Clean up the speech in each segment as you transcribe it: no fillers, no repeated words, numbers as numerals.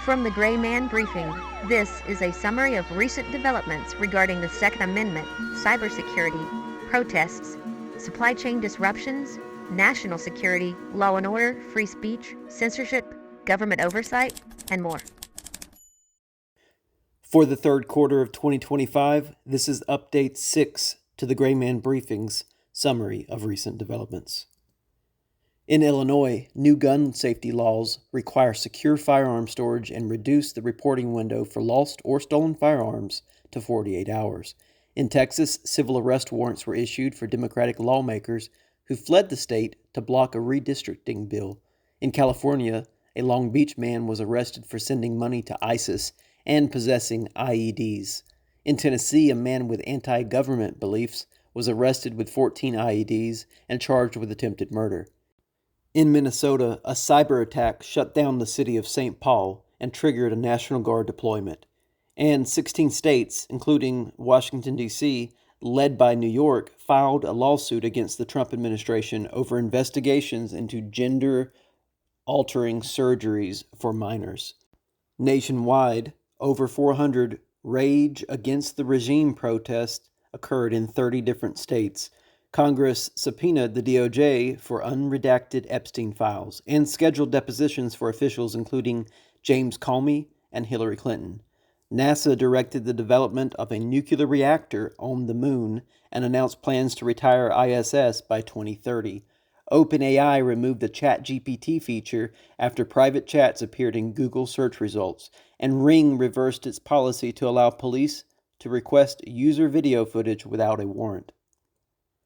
From the Gray Man Briefing, this is a summary of recent developments regarding the Second Amendment, cybersecurity, protests, supply chain disruptions, national security, law and order, free speech, censorship, government oversight, and more. For the third quarter of 2025, this is Update 6 to the Gray Man Briefing's summary of recent developments. In Illinois, new gun safety laws require secure firearm storage and reduce the reporting window for lost or stolen firearms to 48 hours. In Texas, civil arrest warrants were issued for Democratic lawmakers who fled the state to block a redistricting bill. In California, a Long Beach man was arrested for sending money to ISIS and possessing IEDs. In Tennessee, a man with anti-government beliefs was arrested with 14 IEDs and charged with attempted murder. In Minnesota, a cyberattack shut down the city of St. Paul and triggered a National Guard deployment. And 16 states, including Washington, D.C., led by New York, filed a lawsuit against the Trump administration over investigations into gender-altering surgeries for minors. Nationwide, over 400 Rage Against the Regime protests occurred in 30 different states. Congress subpoenaed the DOJ for unredacted Epstein files and scheduled depositions for officials including James Comey and Hillary Clinton. NASA directed the development of a nuclear reactor on the moon and announced plans to retire ISS by 2030. OpenAI removed the ChatGPT feature after private chats appeared in Google search results, and Ring reversed its policy to allow police to request user video footage without a warrant.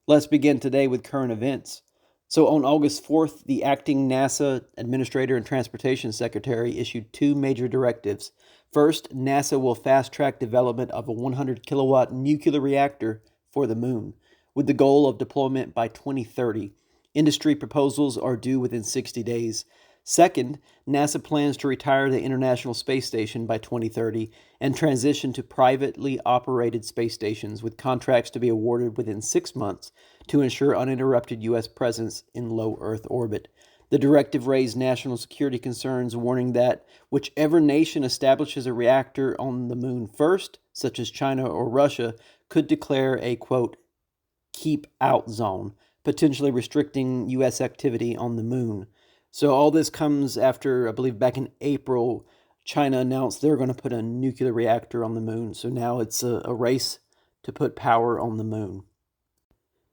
Let's begin today with current events. So on August 4th, the acting NASA Administrator and Transportation Secretary issued two major directives. First, NASA will fast-track development of a 100-kilowatt nuclear reactor for the moon, with the goal of deployment by 2030. Industry proposals are due within 60 days. Second, NASA plans to retire the International Space Station by 2030 and transition to privately operated space stations with contracts to be awarded within 6 months to ensure uninterrupted U.S. presence in low Earth orbit. The directive raised national security concerns, warning that whichever nation establishes a reactor on the moon first, such as China or Russia, could declare a, quote, keep out zone, potentially restricting U.S. activity on the moon. So all this comes after, I believe back in April, China announced they're going to put a nuclear reactor on the moon. So now it's a race to put power on the moon.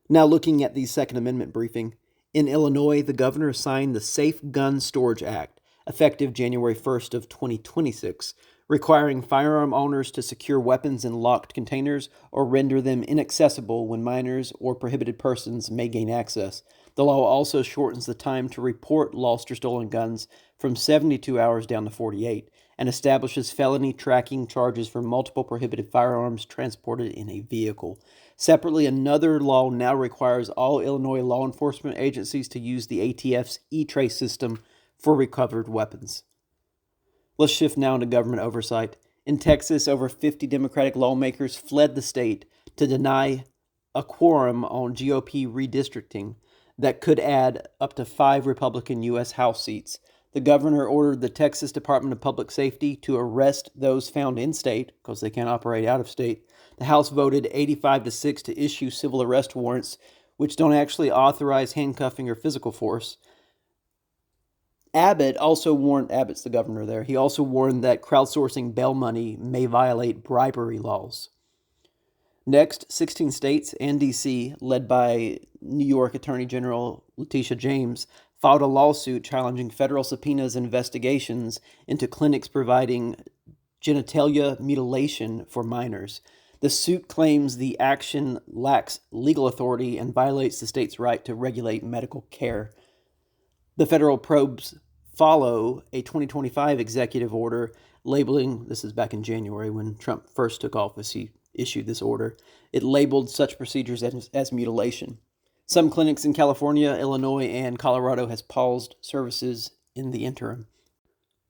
Now looking at the Second Amendment briefing, in Illinois, the governor signed the Safe Gun Storage Act, effective January 1st of 2026, requiring firearm owners to secure weapons in locked containers or render them inaccessible when minors or prohibited persons may gain access. The law also shortens the time to report lost or stolen guns from 72 hours down to 48 and establishes felony tracking charges for multiple prohibited firearms transported in a vehicle. Separately, another law now requires all Illinois law enforcement agencies to use the ATF's e-trace system for recovered weapons. Let's shift now into government oversight. In Texas, over 50 Democratic lawmakers fled the state to deny a quorum on GOP redistricting that could add up to 5 Republican U.S. House seats. The governor ordered the Texas Department of Public Safety to arrest those found in state, because they can't operate out of state. The House voted 85-6 to issue civil arrest warrants, which don't actually authorize handcuffing or physical force. Abbott also warned, Abbott's the governor there, he also warned that crowdsourcing bail money may violate bribery laws. Next, 16 states and D.C., led by New York Attorney General Letitia James, filed a lawsuit challenging federal subpoenas and investigations into clinics providing genitalia mutilation for minors. The suit claims the action lacks legal authority and violates the state's right to regulate medical care. The federal probes follow a 2025 executive order labeling, this is back in January when Trump first took office, he issued this order. It labeled such procedures as mutilation. Some clinics in California, Illinois, and Colorado has paused services in the interim.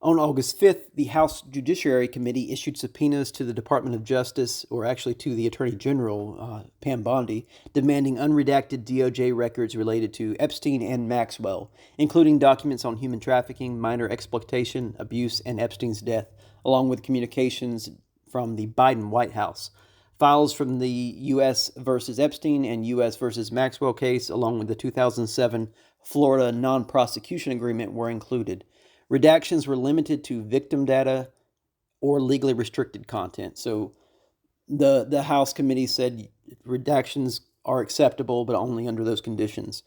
On August 5th, the House Judiciary Committee issued subpoenas to the Department of Justice, or actually to the Attorney General, Pam Bondi, demanding unredacted DOJ records related to Epstein and Maxwell, including documents on human trafficking, minor exploitation, abuse, and Epstein's death, along with communications from the Biden White House. Files from the U.S. versus Epstein and U.S. versus Maxwell case, along with the 2007 Florida non-prosecution agreement, were included. Redactions were limited to victim data or legally restricted content. So the House committee said redactions are acceptable, but only under those conditions.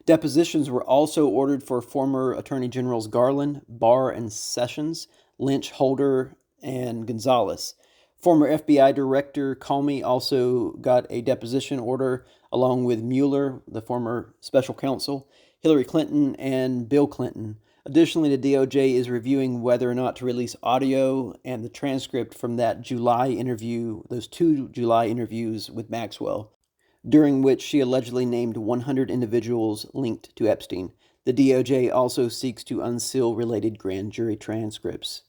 Depositions were also ordered for former Attorney Generals Garland, Barr, and Sessions, Lynch, Holder, and Gonzalez. Former FBI Director Comey also got a deposition order, along with Mueller, the former special counsel, Hillary Clinton, and Bill Clinton. Additionally, the DOJ is reviewing whether or not to release audio and the transcript from that July interview, those 2 July interviews with Maxwell, during which she allegedly named 100 individuals linked to Epstein. The DOJ also seeks to unseal related grand jury transcripts.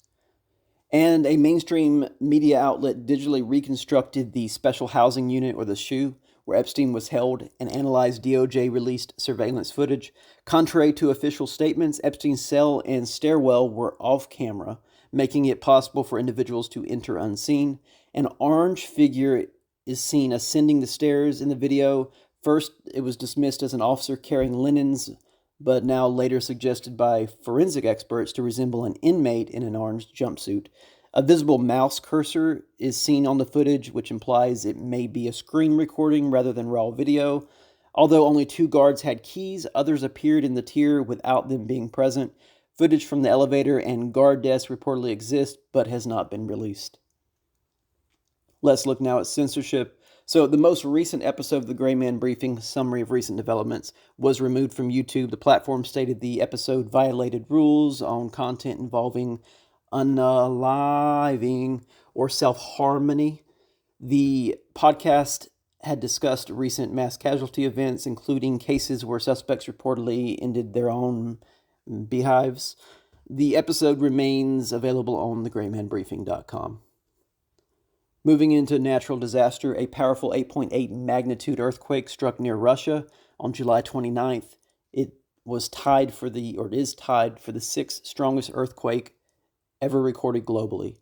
And a mainstream media outlet digitally reconstructed the Special Housing Unit, or the SHU, where Epstein was held, and analyzed DOJ-released surveillance footage. Contrary to official statements, Epstein's cell and stairwell were off-camera, making it possible for individuals to enter unseen. An orange figure is seen ascending the stairs in the video. First, it was dismissed as an officer carrying linens, but now later suggested by forensic experts to resemble an inmate in an orange jumpsuit. A visible mouse cursor is seen on the footage, which implies it may be a screen recording rather than raw video. Although only 2 guards had keys, others appeared in the tier without them being present. Footage from the elevator and guard desk reportedly exists, but has not been released. Let's look now at censorship. So the most recent episode of the Gray Man Briefing, Summary of Recent Developments, was removed from YouTube. The platform stated the episode violated rules on content involving unaliving or self-harmony. The podcast had discussed recent mass casualty events, including cases where suspects reportedly ended their own beehives. The episode remains available on thegraymanbriefing.com. Moving into natural disaster, a powerful 8.8 magnitude earthquake struck near Russia on July 29th. It is tied for the 6th strongest earthquake ever recorded globally.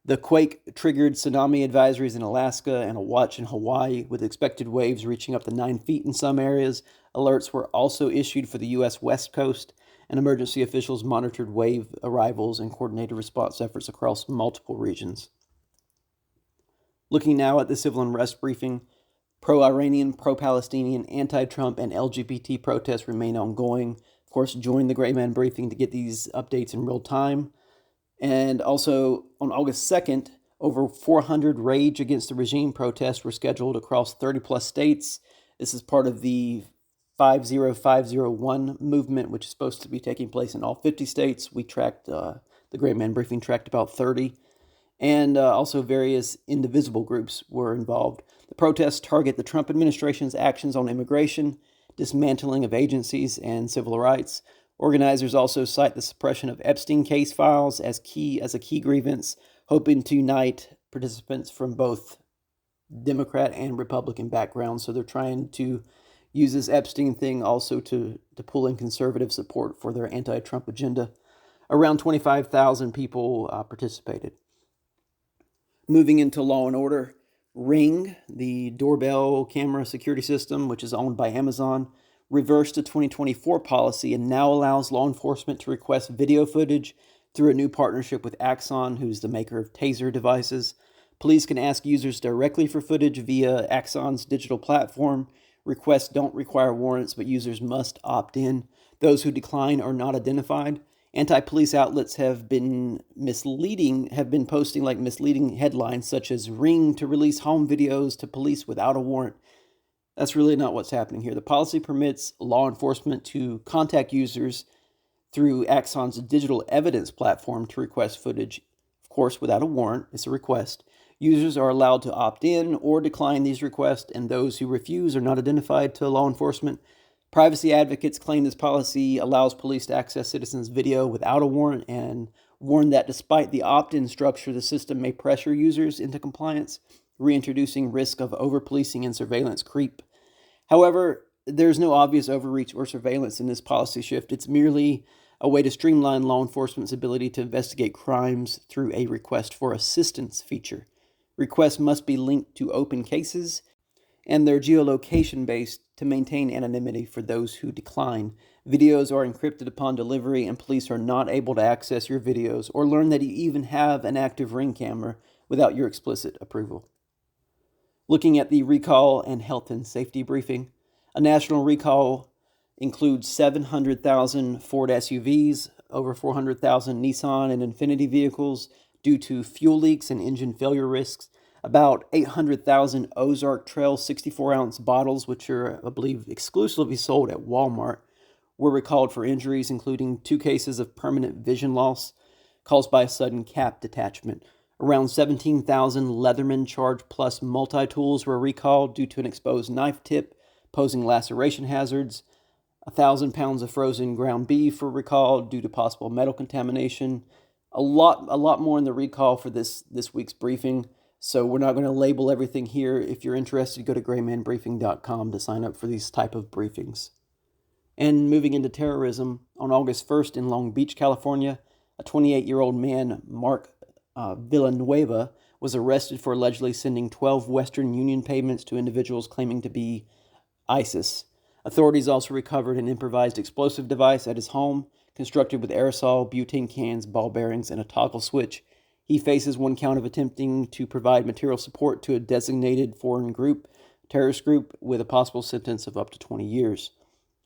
The quake triggered tsunami advisories in Alaska and a watch in Hawaii, with expected waves reaching up to 9 feet in some areas. Alerts were also issued for the U.S. West Coast, and emergency officials monitored wave arrivals and coordinated response efforts across multiple regions. Looking now at the civil unrest briefing, pro-Iranian, pro-Palestinian, anti-Trump, and LGBT protests remain ongoing. Of course, join the Gray Man Briefing to get these updates in real time. And also, on August 2nd, over 400 Rage Against the Regime protests were scheduled across 30-plus states. This is part of the 50501 movement, which is supposed to be taking place in all 50 states. We tracked, the Gray Man Briefing tracked about 30. And also various indivisible groups were involved. The protests target the Trump administration's actions on immigration, dismantling of agencies, and civil rights. Organizers also cite the suppression of Epstein case files as a key grievance, hoping to unite participants from both Democrat and Republican backgrounds. So they're trying to use this Epstein thing also to pull in conservative support for their anti-Trump agenda. Around 25,000 people participated. Moving into law and order, Ring, the doorbell camera security system, which is owned by Amazon, reversed a 2024 policy and now allows law enforcement to request video footage through a new partnership with Axon, who's the maker of taser devices. Police can ask users directly for footage via Axon's digital platform. Requests don't require warrants, but users must opt in. Those who decline are not identified. Anti-police outlets have been posting like misleading headlines such as Ring to release home videos to police without a warrant. That's really not what's happening here. The policy permits law enforcement to contact users through Axon's digital evidence platform to request footage, of course, without a warrant. It's a request. Users are allowed to opt in or decline these requests, and those who refuse are not identified to law enforcement. Privacy advocates claim this policy allows police to access citizens' video without a warrant and warned that despite the opt-in structure, the system may pressure users into compliance, reintroducing risk of over-policing and surveillance creep. However, there's no obvious overreach or surveillance in this policy shift. It's merely a way to streamline law enforcement's ability to investigate crimes through a request for assistance feature. Requests must be linked to open cases, and they're geolocation-based to maintain anonymity for those who decline. Videos are encrypted upon delivery, and police are not able to access your videos or learn that you even have an active Ring camera without your explicit approval. Looking at the recall and health and safety briefing, a national recall includes 700,000 Ford SUVs, over 400,000 Nissan and Infiniti vehicles due to fuel leaks and engine failure risks, about 800,000 Ozark Trail 64-ounce bottles, which are, I believe, exclusively sold at Walmart, were recalled for injuries, including 2 cases of permanent vision loss caused by a sudden cap detachment. Around 17,000 Leatherman Charge Plus multi-tools were recalled due to an exposed knife tip posing laceration hazards. 1,000 pounds of frozen ground beef were recalled due to possible metal contamination. A lot more in the recall for this week's briefing, so we're not going to label everything here. If you're interested, go to graymanbriefing.com to sign up for these type of briefings. And moving into terrorism, on August 1st in Long Beach, California, a 28-year-old man, Mark Villanueva, was arrested for allegedly sending 12 Western Union payments to individuals claiming to be ISIS. Authorities also recovered an improvised explosive device at his home, constructed with aerosol, butane cans, ball bearings, and a toggle switch. He faces 1 count of attempting to provide material support to a designated foreign group, terrorist group, with a possible sentence of up to 20 years.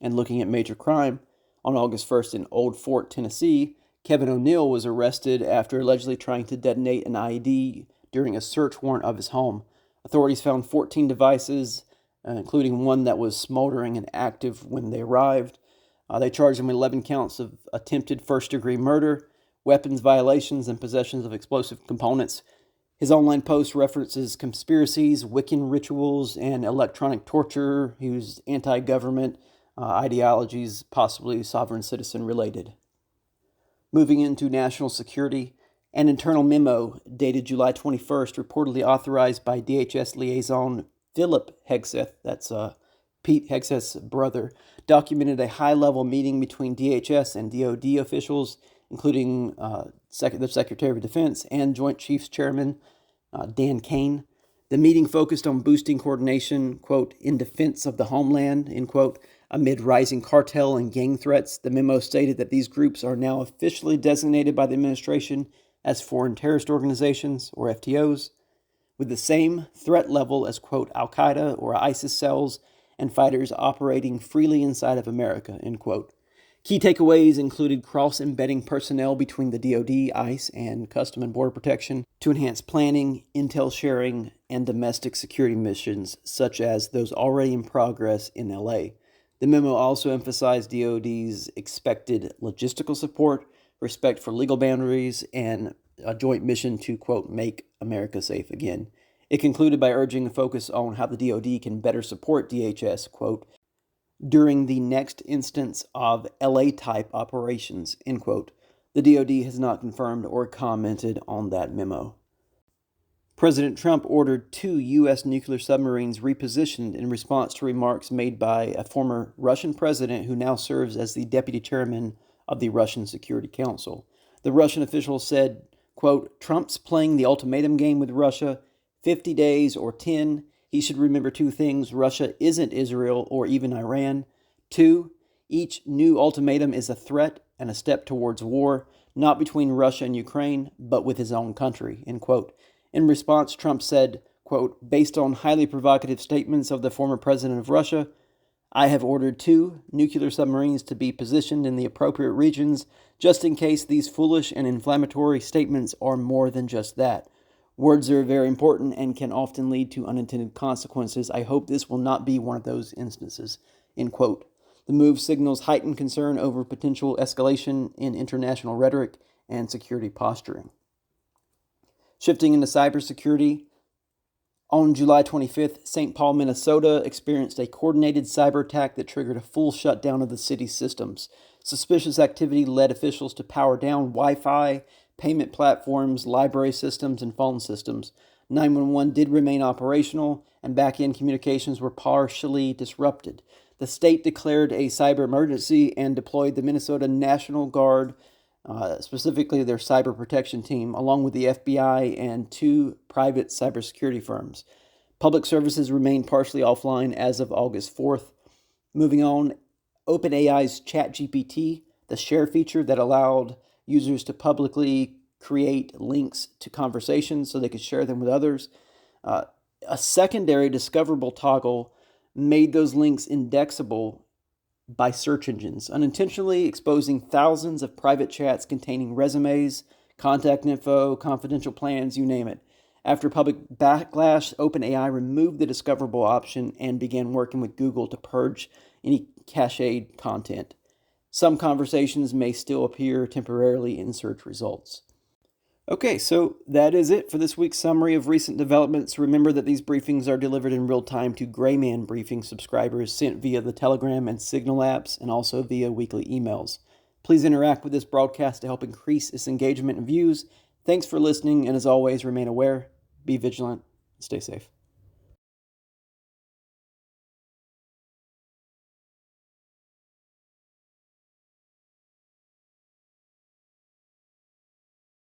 And looking at major crime, on August 1st in Old Fort, Tennessee, Kevin O'Neill was arrested after allegedly trying to detonate an IED during a search warrant of his home. Authorities found 14 devices, including one that was smoldering and active when they arrived. They charged him with 11 counts of attempted first-degree murder, weapons violations, and possessions of explosive components. His online post references conspiracies, Wiccan rituals, and electronic torture. He was anti-government ideologies, possibly sovereign citizen related. Moving into national security, an internal memo dated July 21st, reportedly authorized by DHS liaison Philip Hegseth, that's Pete Hegseth's brother, documented a high-level meeting between DHS and DoD officials, including the Secretary of Defense and Joint Chiefs Chairman Dan Kane. The meeting focused on boosting coordination, quote, in defense of the homeland, end quote, amid rising cartel and gang threats. The memo stated that these groups are now officially designated by the administration as foreign terrorist organizations, or FTOs, with the same threat level as, quote, Al-Qaeda or ISIS cells and fighters operating freely inside of America, end quote. Key takeaways included cross-embedding personnel between the DoD, ICE, and Custom and Border Protection to enhance planning, intel sharing, and domestic security missions, such as those already in progress in LA. The memo also emphasized DoD's expected logistical support, respect for legal boundaries, and a joint mission to, quote, make America safe again. It concluded by urging a focus on how the DoD can better support DHS, quote, during the next instance of LA-type operations, end quote. The DoD has not confirmed or commented on that memo. President Trump ordered 2 U.S. nuclear submarines repositioned in response to remarks made by a former Russian president who now serves as the deputy chairman of the Russian Security Council. The Russian official said, quote, Trump's playing the ultimatum game with Russia, 50 days or 10. He should remember 2 things. Russia isn't Israel or even Iran. 2, each new ultimatum is a threat and a step towards war, not between Russia and Ukraine, but with his own country, end quote. In response, Trump said, quote, based on highly provocative statements of the former president of Russia, I have ordered 2 nuclear submarines to be positioned in the appropriate regions just in case these foolish and inflammatory statements are more than just that. Words are very important and can often lead to unintended consequences. I hope this will not be one of those instances, end quote. The move signals heightened concern over potential escalation in international rhetoric and security posturing. Shifting into cybersecurity, on July 25th, St. Paul, Minnesota experienced a coordinated cyber attack that triggered a full shutdown of the city's systems. Suspicious activity led officials to power down Wi-Fi, payment platforms, library systems, and phone systems. 911 did remain operational, and back-end communications were partially disrupted. The state declared a cyber emergency and deployed the Minnesota National Guard, specifically their cyber protection team, along with the FBI and 2 private cybersecurity firms. Public services remained partially offline as of August 4th. Moving on, OpenAI's ChatGPT, the share feature that allowed users to publicly create links to conversations so they could share them with others. A secondary discoverable toggle made those links indexable by search engines, unintentionally exposing thousands of private chats containing resumes, contact info, confidential plans, you name it. After public backlash, OpenAI removed the discoverable option and began working with Google to purge any cached content. Some conversations may still appear temporarily in search results. Okay, so that is it for this week's summary of recent developments. Remember that these briefings are delivered in real time to Grayman Briefing subscribers sent via the Telegram and Signal apps and also via weekly emails. Please interact with this broadcast to help increase its engagement and views. Thanks for listening, and as always, remain aware, be vigilant, and stay safe.